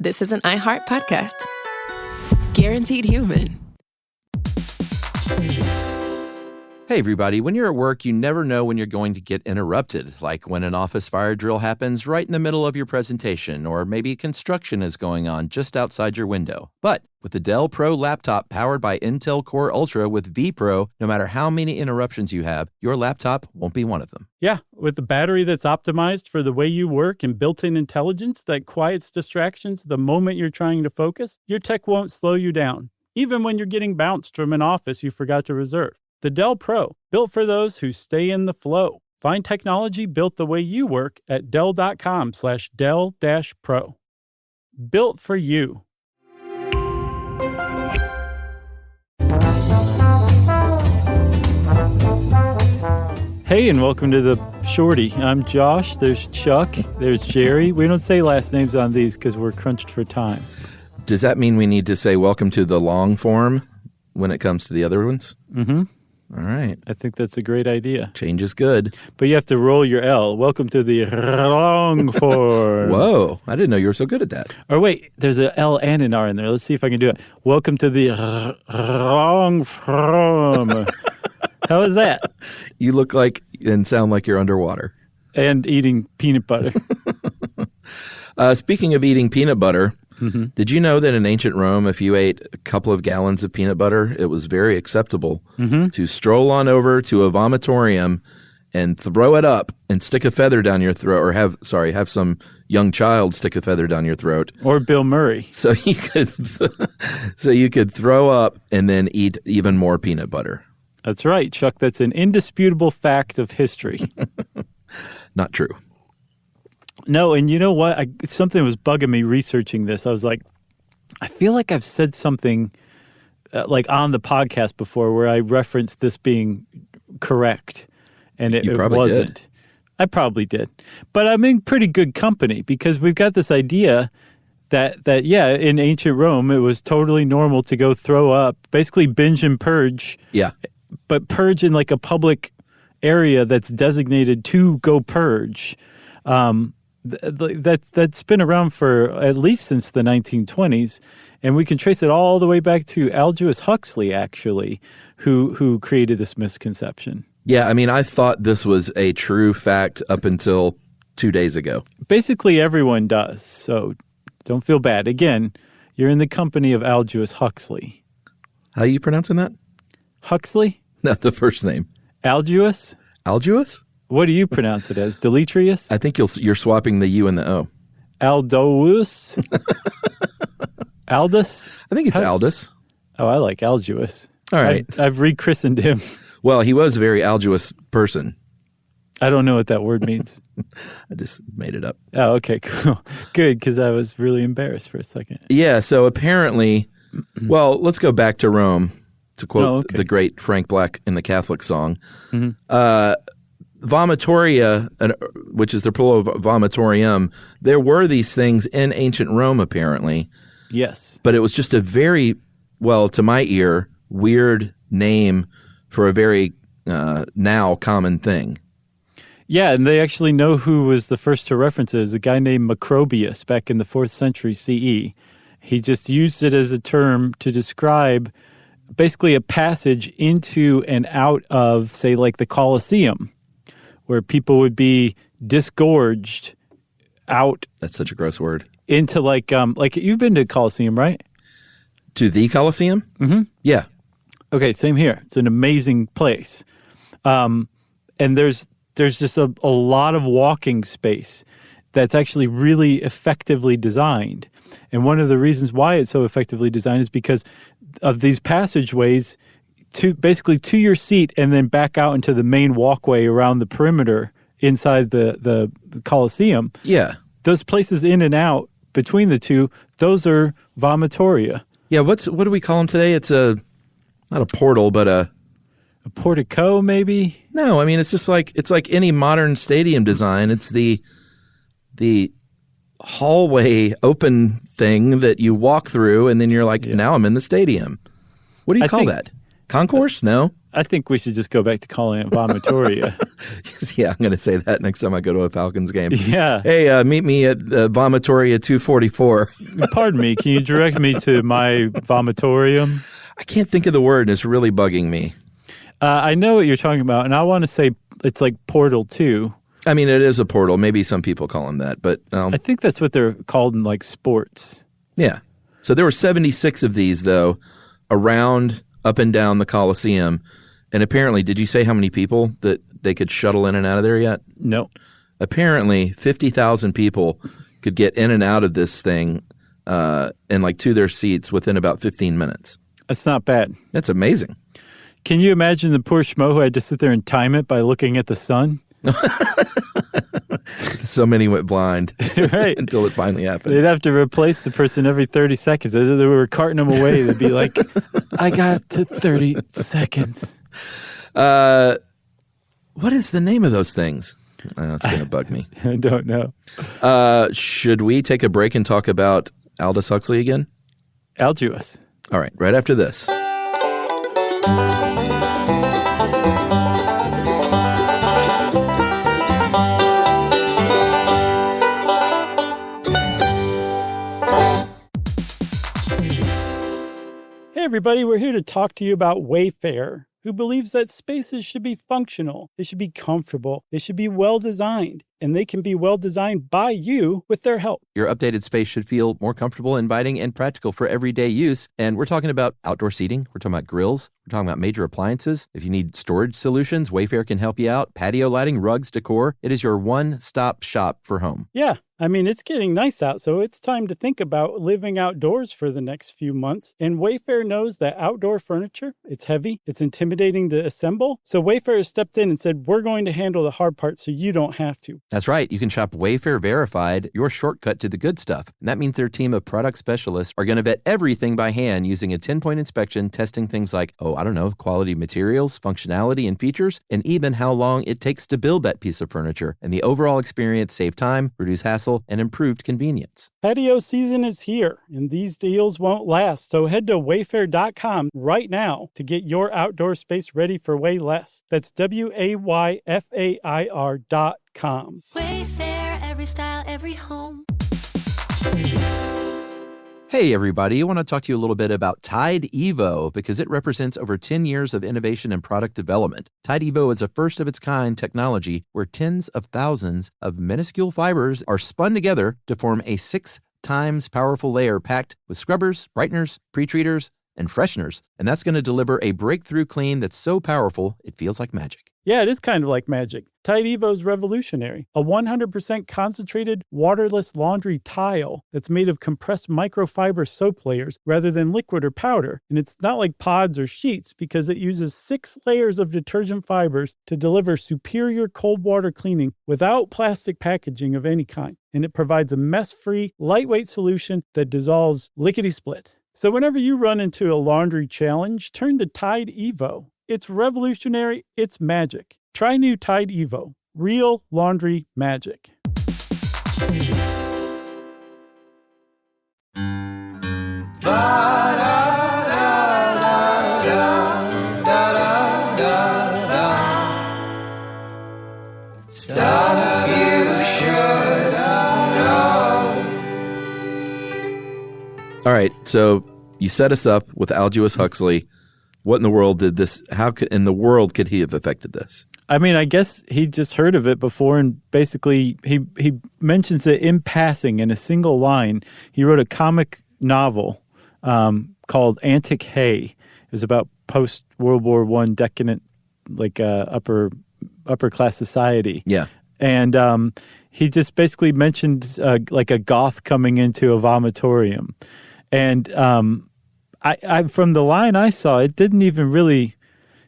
This is an iHeart podcast. Guaranteed human. Hey, everybody. When you're at work, you never know when you're going to get interrupted, like when an office fire drill happens right in the middle of your presentation, or maybe construction is going on just outside your window. But with the Dell Pro laptop powered by Intel Core Ultra with vPro, no matter how many interruptions you have, your laptop won't be one of them. Yeah, with the battery that's optimized for the way you work and built-in intelligence that quiets distractions the moment you're trying to focus, your tech won't slow you down, even when you're getting bounced from an office you forgot to reserve. The Dell Pro, built for those who stay in the flow. Find technology built the way you work at Dell.com/Dell-Pro. Built for you. Hey, and welcome to the Shorty. I'm Josh. There's Chuck. There's Jerry. We don't say last names on these because we're crunched for time. Does that mean we need to say welcome to the long form when it comes to the other ones? Mm-hmm. All right. I think that's a great idea. Change is good. But you have to roll your L. Welcome to the long form. Whoa. I didn't know you were so good at that. Or wait, there's an L and an R in there. Let's see if I can do it. Welcome to the long form. How is that? You look like and sound like you're underwater. And eating peanut butter. Speaking of eating peanut butter, mm-hmm. Did you know that in ancient Rome, if you ate a couple of gallons of peanut butter, it was very acceptable to stroll on over to a vomitorium and throw it up and stick a feather down your throat, or have some young child stick a feather down your throat, or Bill Murray, so you could throw up and then eat even more peanut butter. That's right, Chuck. That's an indisputable fact of history. Not true. No, and you know what? Something was bugging me researching this. I was like, I feel like I've said something like on the podcast before where I referenced this being correct, and it wasn't. Did. I probably did. But I'm in pretty good company because we've got this idea that in ancient Rome, it was totally normal to go throw up, basically binge and purge. Yeah. But purge in like a public area that's designated to go purge. That's been around for at least since the 1920s, and we can trace it all the way back to Aldous Huxley, actually, who created this misconception. Yeah, I mean, I thought this was a true fact up until 2 days ago. Basically, everyone does, so don't feel bad. Again, you're in the company of Aldous Huxley. How are you pronouncing that? Huxley? Not the first name. Aldous? Aldous? What do you pronounce it as? Demetrius? I think you're swapping the U and the O. Aldous? Aldous? I think it's Aldous. Oh, I like Aldous. All right. I've rechristened him. Well, he was a very Aldous person. I don't know what that word means. I just made it up. Oh, okay, cool. Good, because I was really embarrassed for a second. Yeah, so apparently, well, let's go back to Rome, to quote the great Frank Black in the Catholic song. Mm-hmm. Vomitoria, which is the plural of vomitorium, there were these things in ancient Rome, apparently. Yes. But it was just a very, well, to my ear, weird name for a very now common thing. Yeah, and they actually know who was the first to reference it as a guy named Macrobius back in the 4th century CE. He just used it as a term to describe basically a passage into and out of, say, like the Colosseum, where people would be disgorged out. That's such a gross word. Into like you've been to Colosseum, right? To the Colosseum? Mm-hmm. Yeah. Okay, same here. It's an amazing place. And there's just a lot of walking space that's actually really effectively designed. And one of the reasons why it's so effectively designed is because of these passageways to your seat and then back out into the main walkway around the perimeter inside the Colosseum. Yeah. Those places in and out between the two, those are vomitoria. Yeah, what do we call them today? It's not a portal, but a portico, maybe? No, I mean it's like any modern stadium design. It's the hallway open thing that you walk through and then you're like, now I'm in the stadium. What do you call that? Concourse? No. I think we should just go back to calling it Vomitoria. Yeah, I'm going to say that next time I go to a Falcons game. Yeah. Hey, meet me at Vomitoria 244. Pardon me, can you direct me to my vomitorium? I can't think of the word, and it's really bugging me. I know what you're talking about, and I want to say it's like Portal 2. I mean, it is a portal. Maybe some people call them that, but... I think that's what they're called in, like, sports. Yeah. So there were 76 of these, though, around, up and down the Coliseum. And apparently, did you say how many people that they could shuttle in and out of there yet? No. Apparently, 50,000 people could get in and out of this thing and, like, to their seats within about 15 minutes. That's not bad. That's amazing. Can you imagine the poor schmo who had to sit there and time it by looking at the sun? So many went blind right. until it finally happened. They'd have to replace the person every 30 seconds. As they were carting them away, they'd be like, I got to 30 seconds. What is the name of those things? That's going to bug me. I don't know. Should we take a break and talk about Aldous Huxley again? Algius. All right, right after this. Hey everybody, we're here to talk to you about Wayfair, who believes that spaces should be functional, they should be comfortable, they should be well designed, and they can be well designed by you with their help. Your updated space should feel more comfortable, inviting, and practical for everyday use. And we're talking about outdoor seating. We're talking about grills. We're talking about major appliances. If you need storage solutions, Wayfair can help you out. Patio lighting, rugs, decor. It is your one-stop shop for home. Yeah, I mean, it's getting nice out, so it's time to think about living outdoors for the next few months. And Wayfair knows that outdoor furniture, it's heavy, it's intimidating to assemble. So Wayfair has stepped in and said, we're going to handle the hard part so you don't have to. That's right. You can shop Wayfair Verified, your shortcut to the good stuff. And that means their team of product specialists are going to vet everything by hand using a 10-point inspection, testing things like, quality materials, functionality, and features, and even how long it takes to build that piece of furniture. And the overall experience save time, reduce hassle, and improved convenience. Patio season is here, and these deals won't last. So head to wayfair.com right now to get your outdoor space ready for way less. That's WAYFAIR.com. Wayfair, every style, every home. Hey everybody, I want to talk to you a little bit about Tide Evo because it represents over 10 years of innovation and product development. Tide Evo is a first-of-its-kind technology where tens of thousands of minuscule fibers are spun together to form a 6 times powerful layer packed with scrubbers, brighteners, pre-treaters, and fresheners. And that's going to deliver a breakthrough clean that's so powerful it feels like magic. Yeah, it is kind of like magic. Tide Evo is revolutionary. A 100% concentrated, waterless laundry tile that's made of compressed microfiber soap layers rather than liquid or powder. And it's not like pods or sheets because it uses 6 layers of detergent fibers to deliver superior cold water cleaning without plastic packaging of any kind. And it provides a mess-free, lightweight solution that dissolves lickety-split. So whenever you run into a laundry challenge, turn to Tide Evo. It's revolutionary, it's magic. Try new Tide Evo. Real laundry magic. Stuff you should know. All right, so you set us up with Aldous Huxley. What in the world did this, how could, in the world could he have affected this? I mean, I guess he just heard of it before, and basically he mentions it in passing in a single line. He wrote a comic novel called Antic Hay. It was about post-World War I decadent, like upper class society. Yeah. And he just basically mentioned like a goth coming into a vomitorium. And I from the line I saw, it didn't even really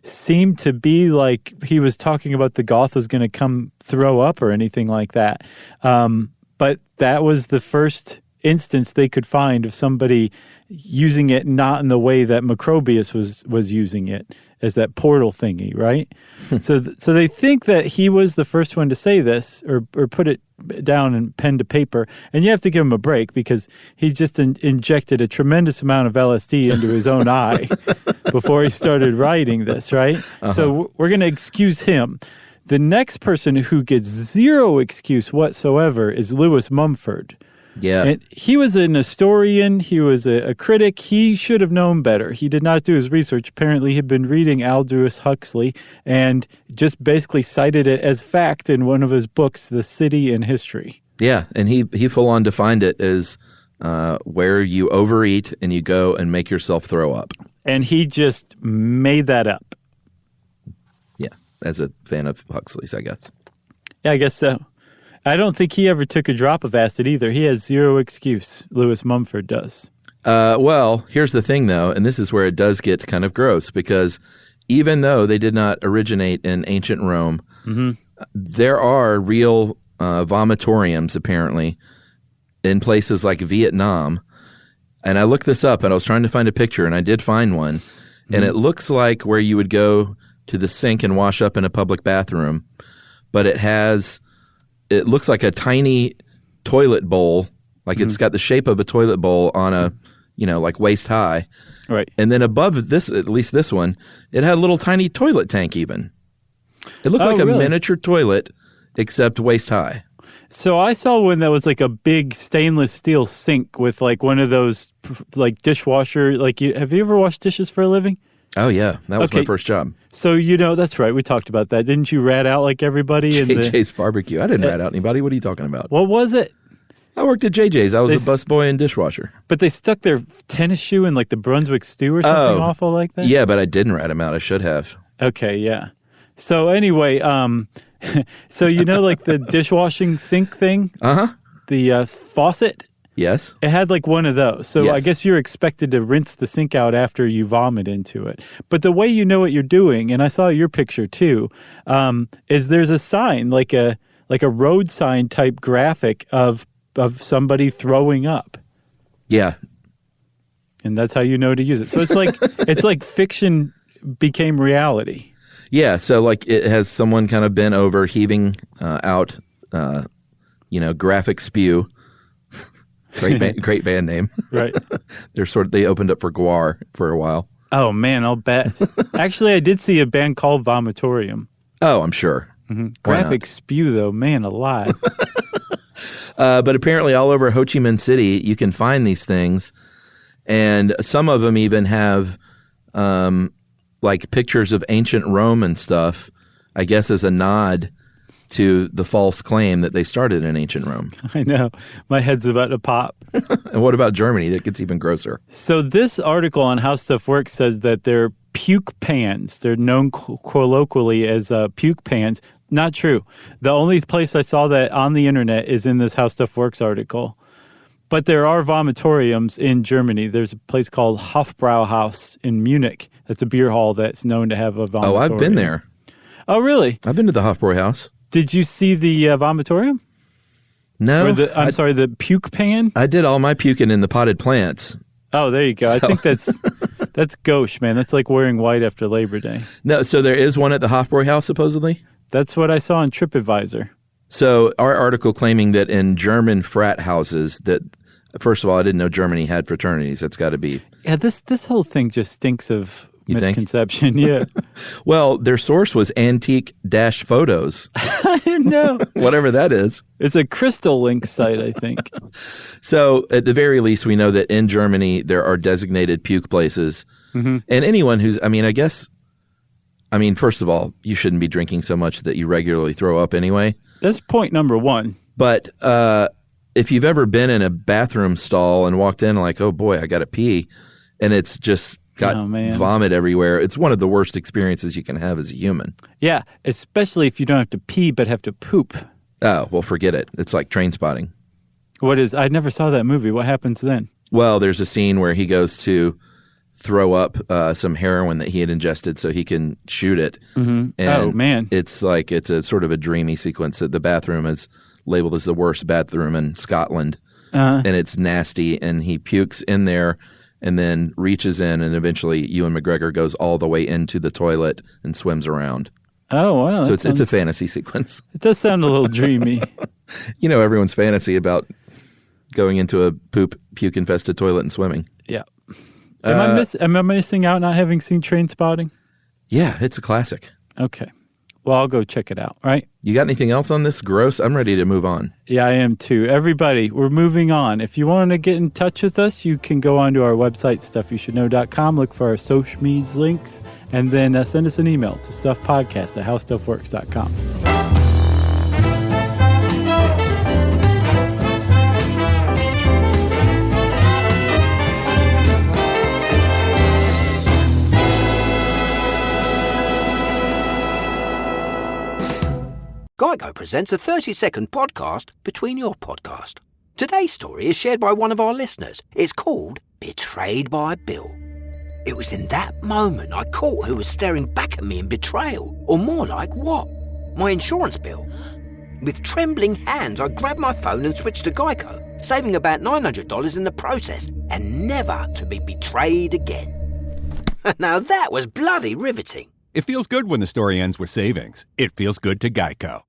seem to be like he was talking about the goth was going to come throw up or anything like that. But that was the first instance they could find of somebody using it not in the way that Macrobius was using it, as that portal thingy, right? So they think that he was the first one to say this or put it down in pen to paper. And you have to give him a break because he just injected a tremendous amount of LSD into his own eye. before he started writing this, right? So we're going to excuse him. The next person who gets zero excuse whatsoever is Lewis Mumford. Yeah. And he was an historian. He was a critic. He should have known better. He did not do his research. Apparently, he'd been reading Aldous Huxley and just basically cited it as fact in one of his books, The City and History. Yeah, and he full on defined it as where you overeat and you go and make yourself throw up. And he just made that up. Yeah, as a fan of Huxley's, I guess. Yeah, I guess so. I don't think he ever took a drop of acid either. He has zero excuse. Lewis Mumford does. Well, here's the thing, though, and this is where it does get kind of gross, because even though they did not originate in ancient Rome, there are real vomitoriums, apparently, in places like Vietnam. And I looked this up, and I was trying to find a picture, and I did find one. And it looks like where you would go to the sink and wash up in a public bathroom, but it looks like a tiny toilet bowl, like it's got the shape of a toilet bowl on a, like waist high. Right. And then above this, at least this one, it had a little tiny toilet tank even. It looked like a miniature toilet, except waist high. So I saw one that was like a big stainless steel sink with like one of those like dishwasher, have you ever washed dishes for a living? Oh, yeah. That was my first job. So, that's right. We talked about that. Didn't you rat out like everybody? JJ's Barbecue. I didn't rat out anybody. What are you talking about? What was it? I worked at JJ's. I was a busboy and dishwasher. But they stuck their tennis shoe in like the Brunswick stew or something awful like that? Yeah, but I didn't rat him out. I should have. Okay, yeah. So anyway, so like the dishwashing sink thing? Uh-huh. The faucet? Yes. It had like one of those. So yes. I guess you're expected to rinse the sink out after you vomit into it. But the way you know what you're doing, and I saw your picture too, is there's a sign, like a road sign type graphic of somebody throwing up. Yeah. And that's how you know to use it. So it's like fiction became reality. Yeah. So like it has someone kind of bent over, heaving out, graphic spew. Great band name. Right. They opened up for Guar for a while. Oh man, I'll bet. Actually, I did see a band called Vomitorium. Oh, I'm sure. Mm-hmm. Graphic spew though, man alive. But apparently all over Ho Chi Minh City, you can find these things. And some of them even have like pictures of ancient Rome and stuff, I guess as a nod to the false claim that they started in ancient Rome. I know. My head's about to pop. And what about Germany? That gets even grosser. So this article on How Stuff Works says that they're puke pans. They're known colloquially as puke pans. Not true. The only place I saw that on the internet is in this How Stuff Works article. But there are vomitoriums in Germany. There's a place called Hofbrauhaus in Munich. That's a beer hall that's known to have a vomitorium. Oh, I've been there. Oh, really? I've been to the Hofbrauhaus. Did you see the vomitorium? No. Or the puke pan? I did all my puking in the potted plants. Oh, there you go. I think that's gauche, man. That's like wearing white after Labor Day. No, so there is one at the Hofbräuhaus, supposedly? That's what I saw on TripAdvisor. So our article claiming that in German frat houses that, first of all, I didn't know Germany had fraternities. That's got to be... Yeah, this whole thing just stinks of misconception. Yeah. Well, their source was antique-photos. I didn't know. Whatever that is. It's a Crystal Link site, I think. So at the very least, we know that in Germany, there are designated puke places. Mm-hmm. And anyone who's, first of all, you shouldn't be drinking so much that you regularly throw up anyway. That's point number one. But if you've ever been in a bathroom stall and walked in like, oh boy, I got to pee, and it's just got vomit everywhere, it's one of the worst experiences you can have as a human. Yeah, especially if you don't have to pee but have to poop. Oh, well, forget it. It's like Trainspotting. I never saw that movie. What happens then? Well, there's a scene where he goes to throw up some heroin that he had ingested so he can shoot it. Mm-hmm. And oh, man. It's a sort of a dreamy sequence. The bathroom is labeled as the worst bathroom in Scotland. And it's nasty, and he pukes in there and then reaches in, and eventually Ewan McGregor goes all the way into the toilet and swims around. Oh, wow. So it's a fantasy sequence. It does sound a little dreamy. Everyone's fantasy about going into a puke-infested toilet and swimming. Yeah. Am I missing out not having seen Trainspotting? Yeah, it's a classic. Okay. Well, I'll go check it out, right? You got anything else on this? Gross? I'm ready to move on. Yeah, I am too. Everybody, we're moving on. If you want to get in touch with us, you can go onto our website, stuffyoushouldknow.com, look for our social medias links, and then send us an email to stuffpodcast@howstuffworks.com. Geico presents a 30-second podcast between your podcast. Today's story is shared by one of our listeners. It's called Betrayed by Bill. It was in that moment I caught who was staring back at me in betrayal, or more like what? My insurance bill. With trembling hands, I grabbed my phone and switched to Geico, saving about $900 in the process, and never to be betrayed again. Now that was bloody riveting. It feels good when the story ends with savings. It feels good to Geico.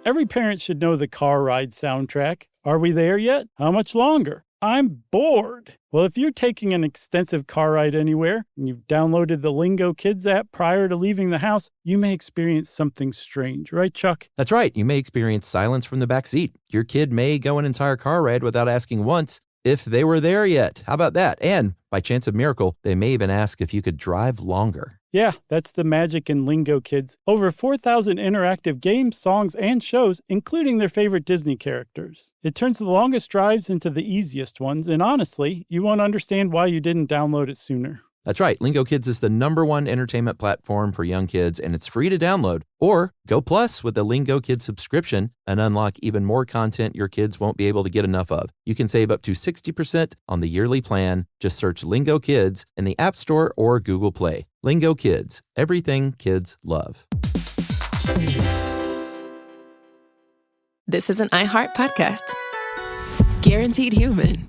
Every parent should know the car ride soundtrack. Are we there yet? How much longer? I'm bored. Well, if you're taking an extensive car ride anywhere and you've downloaded the Lingo Kids app prior to leaving the house, you may experience something strange, right, Chuck? That's right. You may experience silence from the back seat. Your kid may go an entire car ride without asking once if they were there yet. How about that? And by chance of miracle, they may even ask if you could drive longer. Yeah, that's the magic in Lingo Kids. Over 4,000 interactive games, songs, and shows, including their favorite Disney characters. It turns the longest drives into the easiest ones, and honestly, you won't understand why you didn't download it sooner. That's right. Lingo Kids is the #1 entertainment platform for young kids, and it's free to download. Or go plus with the Lingo Kids subscription and unlock even more content your kids won't be able to get enough of. You can save up to 60% on the yearly plan. Just search Lingo Kids in the App Store or Google Play. Lingo Kids, everything kids love. This is an iHeart podcast. Guaranteed human.